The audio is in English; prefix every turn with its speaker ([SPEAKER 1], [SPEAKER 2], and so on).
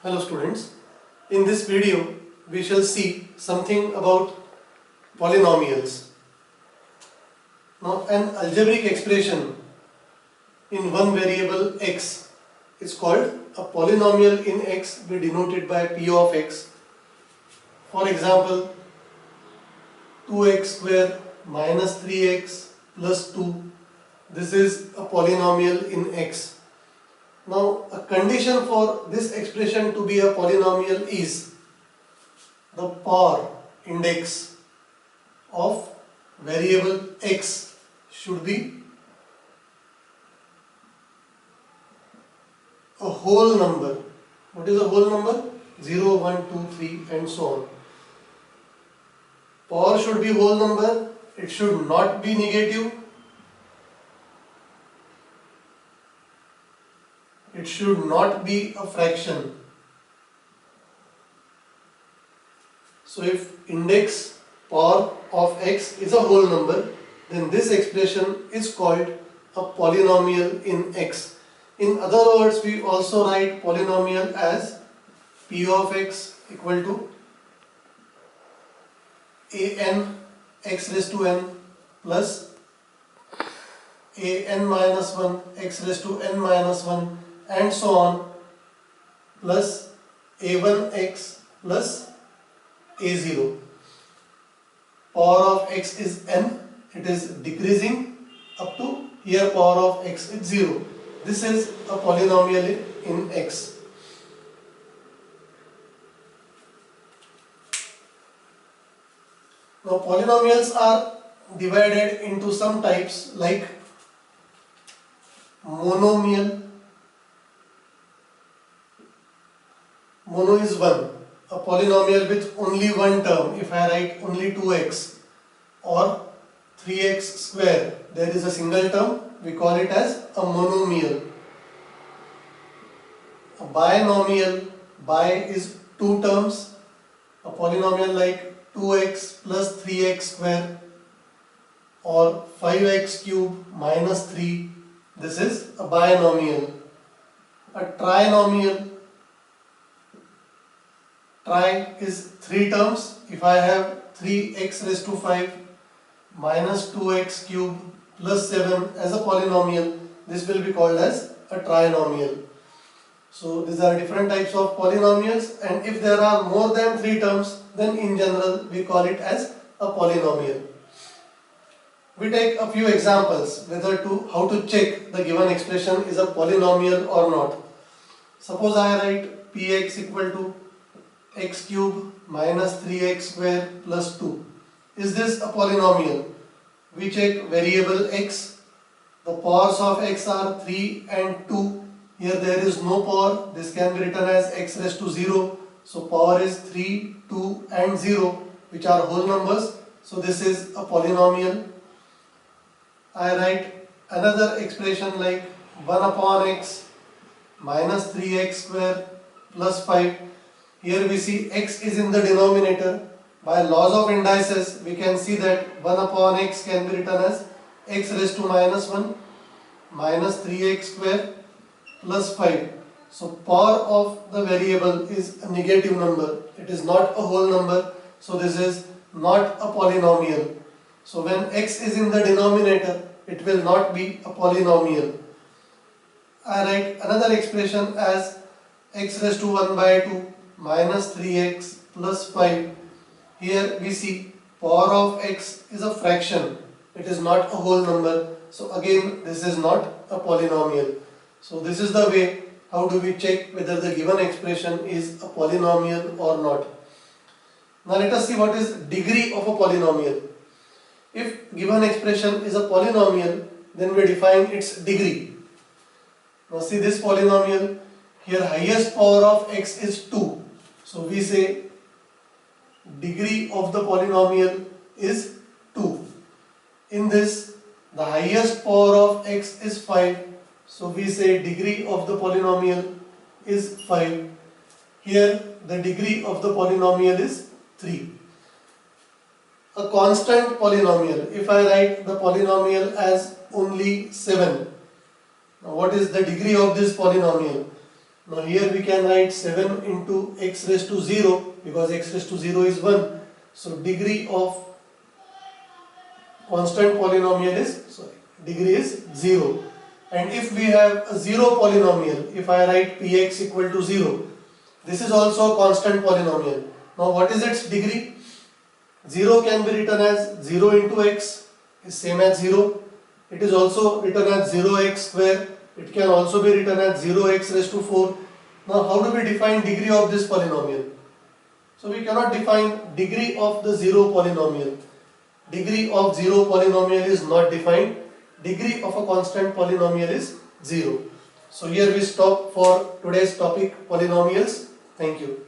[SPEAKER 1] Hello students, in this video we shall see something about polynomials. Now an algebraic expression in one variable x is called a polynomial in x, be denoted by p of x. For example, 2x square minus 3x plus 2, this is a polynomial in x. Now, a condition for this expression to be a polynomial is the power index of variable x should be a whole number. What is a whole number? 0, 1, 2, 3 and so on. Power should be whole number, it should not be negative. It should not be a fraction. So if index power of x is a whole number, then this expression is called a polynomial in x. In other words, we also write polynomial as p of x equal to an x raised to n plus an minus 1 x raised to n minus 1 and so on, plus a1x plus a0. Power of x is n, it is decreasing up to here power of x is 0. This is a polynomial in x. Now polynomials are divided into some types like monomial. Mono is 1, a polynomial with only one term. If I write only 2x or 3x square, there is a single term, we call it as a monomial. A binomial, bi is two terms, a polynomial like 2x plus 3x square or 5x cube minus 3, this is a binomial. A trinomial, tri is three terms. If I have 3x raised to 5 minus 2x cube plus 7 as a polynomial, this will be called as a trinomial. So these are different types of polynomials, and if there are more than three terms, then in general we call it as a polynomial. We take a few examples how to check the given expression is a polynomial or not. Suppose I write px equal to x cube minus 3x square plus 2. Is this a polynomial? We check variable x. The powers of x are 3 and 2. Here there is no power. This can be written as x raised to 0. So power is 3, 2 and 0, which are whole numbers. So this is a polynomial. I write another expression like 1 upon x minus 3x square plus 5. Here we see x is in the denominator. By laws of indices, we can see that 1 upon x can be written as x raised to minus 1 minus 3x square plus 5. So power of the variable is a negative number. It is not a whole number. So this is not a polynomial. So when x is in the denominator, it will not be a polynomial. I write another expression as x raised to 1 by 2 minus 3x plus 5. Here we see power of x is a fraction. It is not a whole number. So again, this is not a polynomial. So this is the way how do we check whether the given expression is a polynomial or not. Now let us see what is degree of a polynomial. If given expression is a polynomial, then we define its degree. Now see this polynomial, here highest power of x is 2. So we say degree of the polynomial is 2. In this, the highest power of x is 5. So we say degree of the polynomial is 5. Here the degree of the polynomial is 3. A constant polynomial, if I write the polynomial as only 7, now what is the degree of this polynomial? Now here we can write 7 into x raised to 0 because x raised to 0 is 1. So degree of constant polynomial is, degree is 0. And if we have a 0 polynomial, if I write px equal to 0, this is also a constant polynomial. Now what is its degree? 0 can be written as 0 into x is same as 0. It is also written as 0x square. It can also be written as 0x raised to 4. Now how do we define degree of this polynomial? So we cannot define degree of the 0 polynomial. Degree of 0 polynomial is not defined. Degree of a constant polynomial is 0. So here we stop for today's topic, polynomials. Thank you.